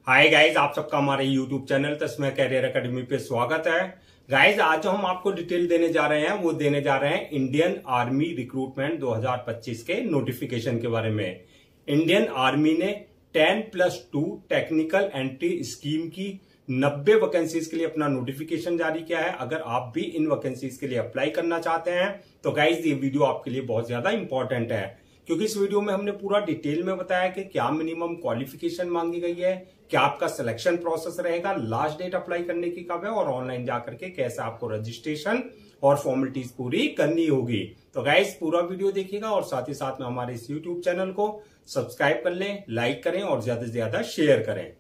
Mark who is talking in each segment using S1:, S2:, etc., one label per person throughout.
S1: Hi guys, आप सबका हमारे YouTube चैनल तस्मै कैरियर एकेडमी पे स्वागत है। गाइज, आज जो हम आपको डिटेल देने जा रहे हैं वो देने जा रहे हैं इंडियन आर्मी रिक्रूटमेंट 2025 के नोटिफिकेशन के बारे में। इंडियन आर्मी ने 10+2 टेक्निकल एंट्री स्कीम की 90 वैकेंसीज के लिए अपना नोटिफिकेशन जारी किया है। अगर आप भी इन वैकेंसीज के लिए अप्लाई करना चाहते हैं तो गाइज ये वीडियो आपके लिए बहुत ज्यादा इंपॉर्टेंट है, क्योंकि इस वीडियो में हमने पूरा डिटेल में बताया कि क्या मिनिमम क्वालिफिकेशन मांगी गई है, क्या आपका सिलेक्शन प्रोसेस रहेगा, लास्ट डेट अप्लाई करने की कब है और ऑनलाइन जाकर के कैसे आपको रजिस्ट्रेशन और फॉर्मेलिटीज पूरी करनी होगी। तो गाइस पूरा वीडियो देखिएगा और साथ ही साथ में हमारे इस यूट्यूब चैनल को सब्सक्राइब कर लें, लाइक करें और ज्यादा से ज्यादा शेयर करें।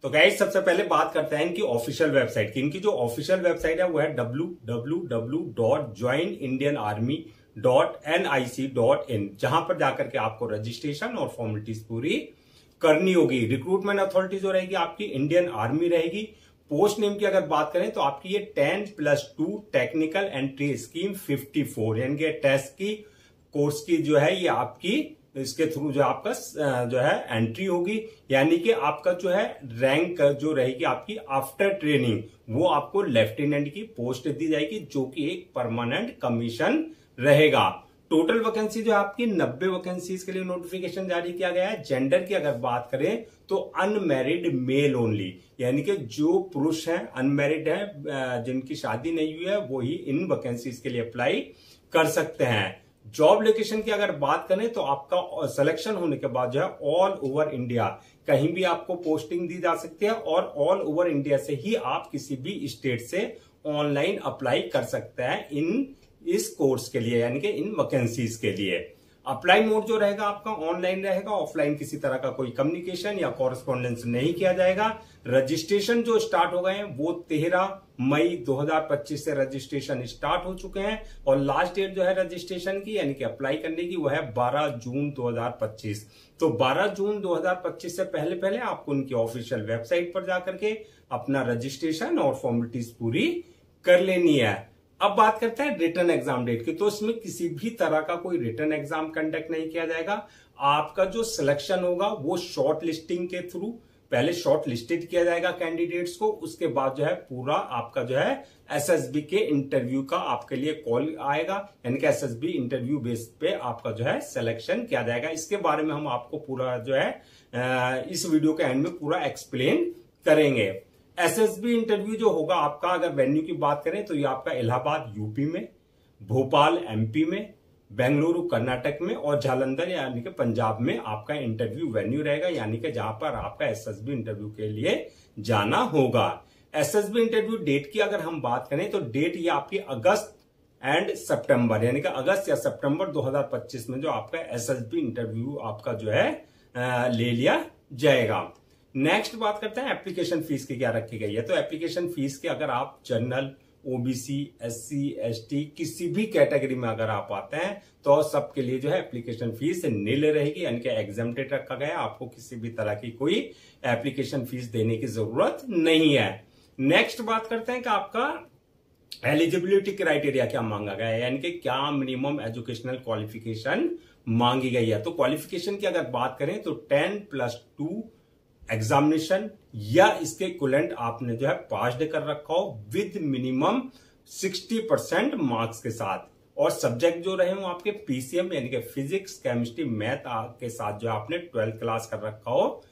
S1: तो गाइस सबसे पहले बात करते हैं इनकी ऑफिशियल वेबसाइट की। इनकी जो ऑफिशियल वेबसाइट है वो है www.joinindianarmy.nic.in, जहां पर जाकर के आपको रजिस्ट्रेशन और फॉर्मेलिटीज पूरी करनी होगी। रिक्रूटमेंट अथॉरिटी जो रहेगी आपकी इंडियन आर्मी रहेगी। पोस्ट नेम की अगर बात करें तो आपकी ये 10+2 टेक्निकल एंट्री स्कीम 54 यानी कि टेस्ट की कोर्स की जो है ये आपकी इसके थ्रू जो आपका जो है एंट्री होगी, यानी कि आपका जो है रैंक जो रहेगी आपकी आफ्टर ट्रेनिंग वो आपको लेफ्टिनेंट की पोस्ट दी जाएगी, जो कि एक परमानेंट कमीशन रहेगा। टोटल वैकेंसी जो है आपकी 90 वैकेंसीज के लिए नोटिफिकेशन जारी किया गया है। जेंडर की अगर बात करें तो अनमैरिड मेल ओनली, यानी कि जो पुरुष हैं अनमैरिड हैं जिनकी शादी नहीं हुई है वो ही इन वैकेंसीज के लिए अप्लाई कर सकते हैं। जॉब लोकेशन की अगर बात करें तो आपका सिलेक्शन होने के बाद जो है ऑल ओवर इंडिया कहीं भी आपको पोस्टिंग दी जा सकती है और ऑल ओवर इंडिया से ही आप किसी भी स्टेट से ऑनलाइन अप्लाई कर सकते हैं इस कोर्स के लिए, यानी कि इन वैकेंसीज के लिए। अप्लाई मोड जो रहेगा आपका ऑनलाइन रहेगा, ऑफलाइन किसी तरह का कोई कम्युनिकेशन या कॉरेस्पॉन्डेंस नहीं किया जाएगा। रजिस्ट्रेशन जो स्टार्ट हो गए हैं वो 13 मई 2025 से रजिस्ट्रेशन स्टार्ट हो चुके हैं और लास्ट डेट जो है रजिस्ट्रेशन की यानी कि अप्लाई करने की वो है 12 जून 2025। तो 12 जून 2025 से पहले पहले आपको उनकी ऑफिशियल वेबसाइट पर जाकर के अपना रजिस्ट्रेशन और फॉर्मेलिटीज पूरी कर लेनी है। अब बात करते हैं रिटर्न एग्जाम डेट की। तो इसमें किसी भी तरह का कोई रिटर्न एग्जाम कंडक्ट नहीं किया जाएगा। आपका जो सिलेक्शन होगा वो शॉर्ट लिस्टिंग के थ्रू पहले शॉर्ट लिस्टेड किया जाएगा कैंडिडेट्स को, उसके बाद जो है पूरा आपका जो है एसएसबी के इंटरव्यू का आपके लिए कॉल आएगा, यानी कि एसएसबी इंटरव्यू बेस पे आपका जो है सिलेक्शन किया जाएगा। इसके बारे में हम आपको पूरा जो है इस वीडियो के एंड में पूरा एक्सप्लेन करेंगे। एसएसबी इंटरव्यू जो होगा आपका, अगर वेन्यू की बात करें तो ये आपका इलाहाबाद यूपी में, भोपाल एमपी में, बेंगलुरु कर्नाटक में और जालंधर यानी कि पंजाब में आपका इंटरव्यू वेन्यू रहेगा, यानी कि जहां पर आपका एसएसबी इंटरव्यू के लिए जाना होगा। एसएसबी इंटरव्यू डेट की अगर हम बात करें तो डेट ये आपकी अगस्त एंड सितंबर यानी कि अगस्त या सितंबर 2025 में जो आपका एसएसबी इंटरव्यू आपका जो है ले लिया जाएगा। नेक्स्ट बात करते हैं एप्लीकेशन फीस की क्या रखी गई है। तो एप्लीकेशन फीस के अगर आप जनरल, ओबीसी, एससी, एसटी किसी भी कैटेगरी में अगर आप आते हैं तो सबके लिए जो है एप्लीकेशन फीस निल रहेगी, यानी कि एग्जम्प्टेड रखा गया है। आपको किसी भी तरह की कोई एप्लीकेशन फीस देने की जरूरत नहीं है। नेक्स्ट बात करते हैं कि आपका एलिजिबिलिटी क्राइटेरिया क्या मांगा गया है, यानी कि क्या मिनिमम एजुकेशनल क्वालिफिकेशन मांगी गई है। तो क्वालिफिकेशन की अगर बात करें तो 10+2 एग्जामिनेशन या इसके इक्विवेलेंट आपने जो है पास कर रखा हो विद मिनिमम 60% मार्क्स के साथ, और सब्जेक्ट जो रहे हो आपके पीसीएम यानी कि फिजिक्स, केमिस्ट्री, मैथ के साथ जो आपने 12th क्लास कर रखा हो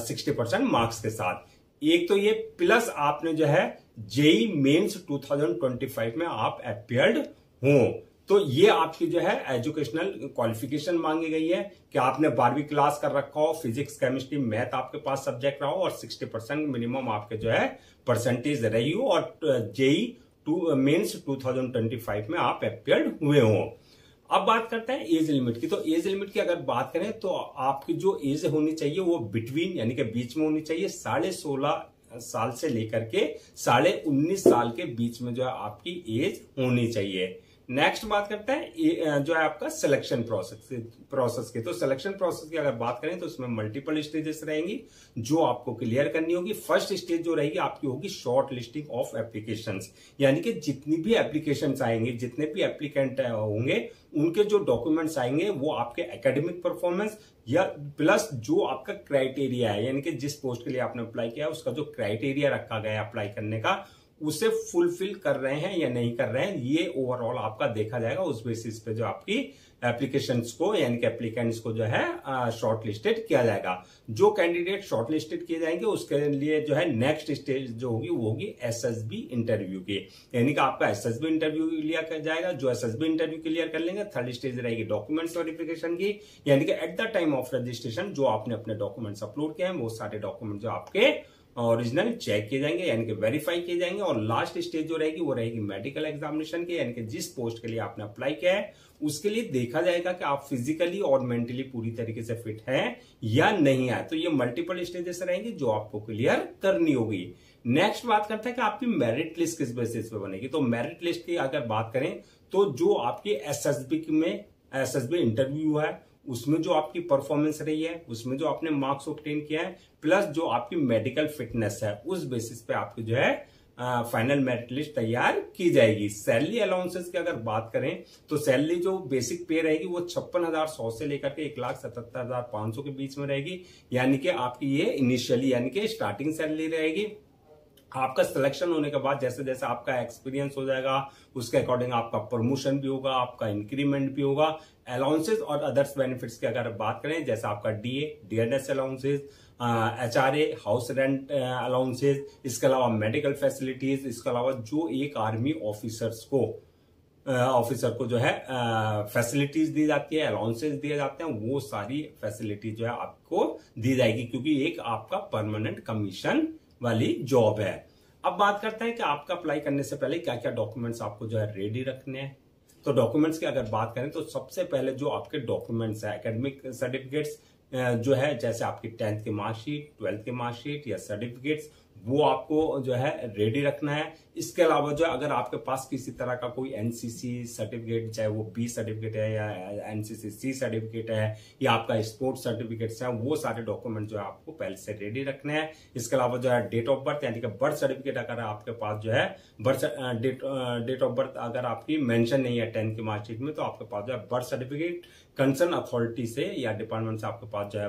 S1: 60% मार्क्स के साथ। एक तो ये प्लस आपने जो है जेई मेंस 2025 में आप अपीयर्ड हो, तो ये आपकी जो है एजुकेशनल क्वालिफिकेशन मांगी गई है कि आपने 12वीं क्लास कर रखा हो, फिजिक्स, केमिस्ट्री, मैथ आपके पास सब्जेक्ट रहा हो और 60% मिनिमम आपके जो है परसेंटेज रही हो और जेई मेंस 2025 में आप अपीयर्ड हुए हो। अब बात करते हैं एज लिमिट की। तो एज लिमिट की अगर बात करें तो आपकी जो एज होनी चाहिए वो बिटवीन यानी कि बीच में होनी चाहिए। 16.5 साल से लेकर के 19.5 साल के बीच में जो है आपकी एज होनी चाहिए। नेक्स्ट बात करते हैं जो है आपका सिलेक्शन प्रोसेस की। तो सिलेक्शन प्रोसेस की अगर बात करें तो इसमें मल्टीपल स्टेजेस रहेंगी जो आपको क्लियर करनी होगी। फर्स्ट स्टेज जो रहेगी आपकी होगी शॉर्ट लिस्टिंग ऑफ एप्लीकेशंस, यानी कि जितनी भी एप्लीकेशंस आएंगे, जितने भी एप्लीकेंट होंगे, उनके जो डॉक्यूमेंट्स आएंगे वो आपके एकेडमिक परफॉर्मेंस या प्लस जो आपका क्राइटेरिया है, यानी कि जिस पोस्ट के लिए आपने अप्लाई किया उसका जो क्राइटेरिया रखा गया है अप्लाई करने का, उसे फुलफिल कर रहे हैं या नहीं कर रहे हैं, ये ओवरऑल आपका देखा जाएगा। उस बेसिस पे जो आपकी एप्लीकेशंस को यानी कि एप्लीकेंट्स को जो है शॉर्टलिस्टेड किया जाएगा। जो कैंडिडेट शॉर्टलिस्टेड किए जाएंगे उसके लिए जो है नेक्स्ट स्टेज जो होगी वो होगी एसएसबी इंटरव्यू की, यानी कि आपका एसएसबी इंटरव्यू लिया कर जाएगा। जो एसएसबी इंटरव्यू क्लियर कर लेंगे, थर्ड स्टेज रहेगी डॉक्यूमेंट्स वेरिफिकेशन की, यानी कि at the time of registration जो आपने अपने डॉक्यूमेंट्स अपलोड किए हैं वो सारे डॉक्यूमेंट जो आपके ओरिजिनल चेक किए जाएंगे, यानी कि वेरीफाई किए जाएंगे। और लास्ट स्टेज जो रहेगी वो रहेगी मेडिकल एग्जामिनेशन की, यानी कि जिस पोस्ट के लिए आपने अप्लाई किया है उसके लिए देखा जाएगा कि आप फिजिकली और मेंटली पूरी तरीके से फिट हैं या नहीं है। तो ये मल्टीपल स्टेजेस रहेंगी जो आपको क्लियर करनी होगी। नेक्स्ट बात करते हैं कि आपकी मेरिट लिस्ट किस बेसिस पे बनेगी। तो मेरिट लिस्ट की अगर बात करें तो जो आपकी एसएसबी इंटरव्यू है उसमें जो आपकी परफॉर्मेंस रही है, उसमें जो आपने मार्क्स ऑब्टेन किया है, प्लस जो आपकी मेडिकल फिटनेस है, उस बेसिस पे आपकी जो है फाइनल मेरिट लिस्ट तैयार की जाएगी। सैलरी अलाउंसेस की अगर बात करें तो सैलरी जो बेसिक पे रहेगी वो 56,100 से लेकर के 1,77,500 के बीच में रहेगी, यानी कि आपकी ये इनिशियली यानी कि स्टार्टिंग सैलरी रहेगी। आपका सिलेक्शन होने के बाद जैसे जैसे आपका एक्सपीरियंस हो जाएगा उसके अकॉर्डिंग आपका प्रमोशन भी होगा, आपका इंक्रीमेंट भी होगा। अलाउंसेस और अदर्स बेनिफिट्स की अगर बात करें जैसे आपका DNS allowances, HRA, house rent allowances, इसके अलावा मेडिकल फैसिलिटीज, इसके अलावा जो एक आर्मी ऑफिसर को जो है फैसिलिटीज दी जाती है, अलाउंसेस दिए जाते हैं, वो सारी फैसिलिटीज जो है आपको दी जाएगी क्योंकि एक आपका परमानेंट कमीशन वाली जॉब है। अब बात करते हैं कि आपका अप्लाई करने से पहले क्या क्या डॉक्यूमेंट्स आपको जो है रेडी रखने हैं। तो डॉक्यूमेंट्स की अगर बात करें तो सबसे पहले जो आपके डॉक्यूमेंट्स है, एकेडमिक सर्टिफिकेट्स जो है जैसे आपकी 10th की मार्कशीट, 12th की मार्कशीट या सर्टिफिकेट्स, वो आपको जो है रेडी रखना है। इसके अलावा जो अगर आपके पास किसी तरह का कोई एनसीसी सर्टिफिकेट, चाहे वो बी सर्टिफिकेट है या एनसीसी सी सर्टिफिकेट है या आपका स्पोर्ट्स सर्टिफिकेट्स है, वो सारे डॉक्यूमेंट जो है आपको पहले से रेडी रखने हैं। इसके अलावा जो है डेट ऑफ बर्थ यानी कि बर्थ सर्टिफिकेट अगर आपके पास जो है डेट ऑफ बर्थ अगर आपकी मेंशन नहीं है 10th की मार्कशीट में, तो आपके पास जो है बर्थ सर्टिफिकेट कंसर्न अथॉरिटी से या डिपार्टमेंट से आपके पास जो है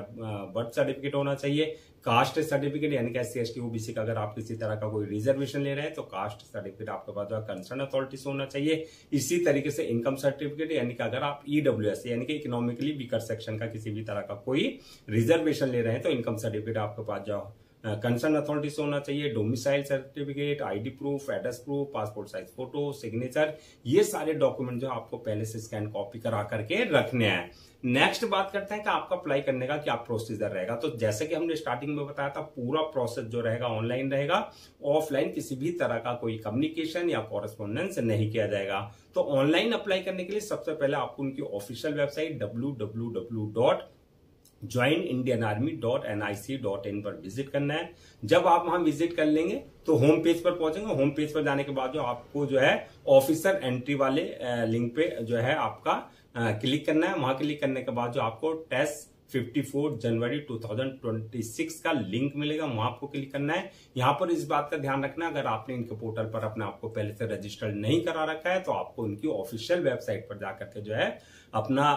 S1: बर्थ सर्टिफिकेट होना चाहिए। कास्ट सर्टिफिकेट यानी कि SC ST OBC का अगर आप किसी तरह का कोई रिजर्वेशन ले रहे हैं तो कास्ट सर्टिफिकेट आपके पास जो है कंसर्न अथॉरिटी से होना चाहिए। इसी तरीके से इनकम सर्टिफिकेट यानी कि अगर आप EWS यानी कि इकोनॉमिकली वीकर सेक्शन का किसी भी तरह का कोई रिजर्वेशन ले रहे हैं तो इनकम सर्टिफिकेट आपके पास जो कंसर्न अथॉरिटी से होना चाहिए। Domicile certificate, ID proof, address proof, passport size photo, signature, ये सारे डॉक्यूमेंट जो आपको पहले से स्कैन कॉपी करा करके रखने हैं। नेक्स्ट बात करते हैं कि आपका अप्लाई करने का क्या प्रोसीजर रहेगा। तो जैसे कि हमने स्टार्टिंग में बताया था, पूरा प्रोसेस जो रहेगा ऑनलाइन रहेगा, ऑफलाइन किसी भी तरह का कोई कम्युनिकेशन या कॉरेस्पॉन्डेंस नहीं किया जाएगा। तो ऑनलाइन अप्लाई करने के लिए सबसे पहले आपको उनकी ऑफिशियल वेबसाइट www.joinindianarmy.nic.in पर विजिट करना है। जब आप वहां विजिट कर लेंगे तो होम पेज पर पहुंचेंगे। होम पेज पर जाने के बाद जो आपको जो है ऑफिसर एंट्री वाले लिंक पे जो है आपका क्लिक करना है। वहां क्लिक करने के बाद जो आपको टेस्ट 54 जनवरी 2026 का लिंक मिलेगा, वहां आपको क्लिक करना है। यहां पर इस बात का ध्यान रखना, अगर आपने इनके पोर्टल पर अपने आपको पहले से रजिस्टर्ड नहीं करा रखा है तो आपको इनकी ऑफिशियल वेबसाइट पर जाकर के जो है अपना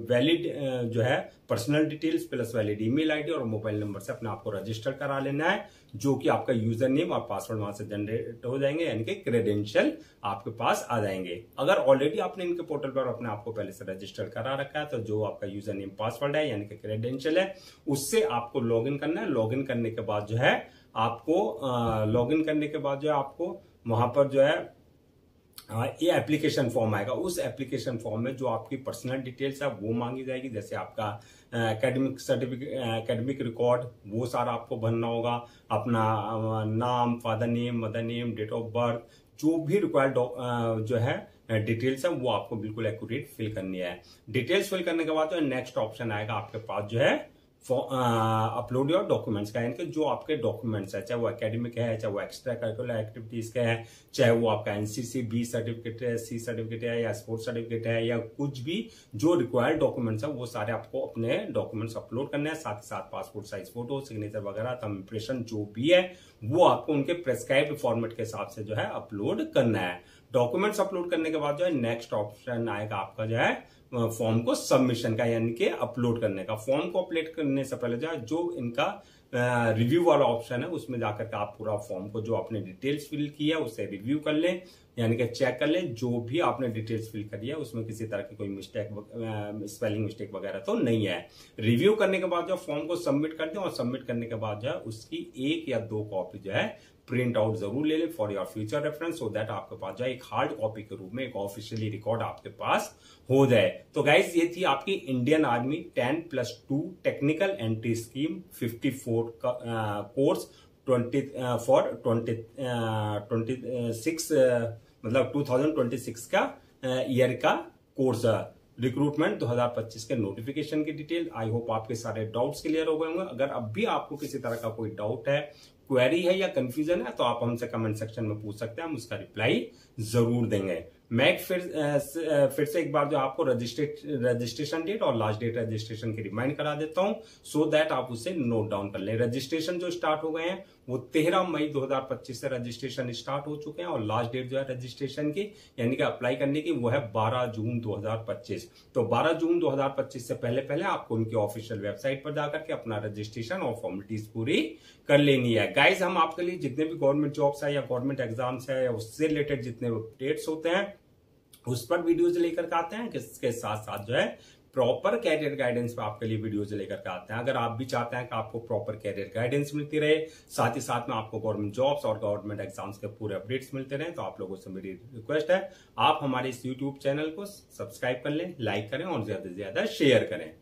S1: वैलिड जो है personal details plus valid email ID और मोबाइल नंबर से अपने आपको रजिस्टर करा लेना है, जो कि आपका यूजर नेम और पासवर्ड वहां से जनरेट हो जाएंगे, यानी कि क्रेडेंशियल आपके पास आ जाएंगे। अगर ऑलरेडी आपने इनके पोर्टल पर अपने आपको पहले से रजिस्टर करा रखा है तो जो आपका यूजर नेम पासवर्ड है यानी कि क्रेडेंशियल है, उससे आपको लॉगिन करना है। लॉगिन करने के बाद जो है आपको वहां पर जो है ये एप्लीकेशन फॉर्म आएगा। उस एप्लीकेशन फॉर्म में जो आपकी पर्सनल डिटेल्स है वो मांगी जाएगी, जैसे आपका एकेडमिक सर्टिफिकेट, एकेडमिक रिकॉर्ड, वो सारा आपको भरना होगा। अपना नाम, father name, mother name, date of birth, जो भी रिक्वायर्ड जो है डिटेल्स है वो आपको बिल्कुल एक्यूरेट फिल करनी है। डिटेल्स फिल करने के बाद जो नेक्स्ट ऑप्शन आएगा आपके पास जो है अपलोड योर डॉक्यूमेंट्स का, यानी कि जो आपके डॉक्यूमेंट्स है, चाहे वो एकेडमिक है, चाहे वो एक्स्ट्रा करिकुलर एक्टिविटीज के है, चाहे वो आपका एनसीसी बी सर्टिफिकेट है, सी सर्टिफिकेट है, या स्पोर्ट्स सर्टिफिकेट है, या कुछ भी जो रिक्वायर्ड डॉक्यूमेंट्स है, वो सारे आपको अपने डॉक्यूमेंट्स अपलोड करने हैं। साथ ही साथ पासपोर्ट साइज फोटो, सिग्नेचर वगैरह, थंब इंप्रेशन जो भी है वो आपको उनके प्रेस्क्राइब्ड फॉर्मेट के हिसाब से जो है अपलोड करना है। डॉक्यूमेंट्स अपलोड करने के बाद जो है नेक्स्ट ऑप्शन आएगा आपका जो है फॉर्म को सबमिशन का, यानी कि अपलोड करने का। फॉर्म को अपलोड करने से पहले जो इनका रिव्यू वाला ऑप्शन है उसमें जाकर के आप पूरा फॉर्म को जो आपने डिटेल्स फिल की है उसे रिव्यू कर लें, यानी कि चेक कर लें जो भी आपने डिटेल्स फिल करी है उसमें किसी तरह की कोई मिस्टेक, स्पेलिंग मिस्टेक वगैरह तो नहीं है। रिव्यू करने के बाद जो फॉर्म को सबमिट कर दें, और सबमिट करने के बाद जो है उसकी 1 या 2 कॉपी जो है प्रिंट आउट जरूर ले लें for your future reference, so that आपके पास जो है एक हार्ड कॉपी के रूप में एक ऑफिशियली रिकॉर्ड आपके पास हो जाए। तो गाइस ये थी आपकी Indian army 10+2 technical entry scheme 54 का कोर्स 26 मतलब 2026 का ईयर का कोर्स, रिक्रूटमेंट 2025 के नोटिफिकेशन की डिटेल। आई होप आपके सारे डाउट्स क्लियर हो गए होंगे। अगर अब भी आपको किसी तरह का कोई डाउट है, क्वेरी है या कंफ्यूजन है तो आप हमसे कमेंट सेक्शन में पूछ सकते हैं, हम उसका रिप्लाई जरूर देंगे। मैं फिर से एक बार जो आपको रजिस्ट्रेशन डेट और लास्ट डेट रजिस्ट्रेशन की रिमाइंड करा देता हूं, सो दैट आप उसे नोट डाउन कर लें। रजिस्ट्रेशन जो स्टार्ट हो गए हैं वो 13 मई 2025 से रजिस्ट्रेशन स्टार्ट हो चुके हैं, और लास्ट डेट जो है रजिस्ट्रेशन की यानी कि अप्लाई करने की वो है 12 जून 2025। तो 12 जून 2025 से पहले आपको उनकी ऑफिशियल वेबसाइट पर जाकर के अपना रजिस्ट्रेशन और फॉर्मेलिटीज पूरी कर लेनी है। गाइज हम आपके लिए जितने भी गवर्नमेंट जॉब्स है या गवर्नमेंट एग्जाम्स है या उससे रिलेटेड जितने अपडेट्स होते हैं उस पर वीडियोज लेकर के आते हैं, इसके साथ साथ जो है प्रॉपर कैरियर गाइडेंस पे आपके लिए वीडियोज लेकर के आते हैं। अगर आप भी चाहते हैं कि आपको प्रॉपर कैरियर गाइडेंस मिलती रहे, साथ ही साथ में आपको गवर्नमेंट जॉब्स और गवर्नमेंट एग्जाम्स के पूरे अपडेट्स मिलते रहे, तो आप लोगों से मेरी रिक्वेस्ट है आप हमारे इस यूट्यूब चैनल को सब्सक्राइब कर लें, लाइक करें और ज्यादा से ज्यादा शेयर करें।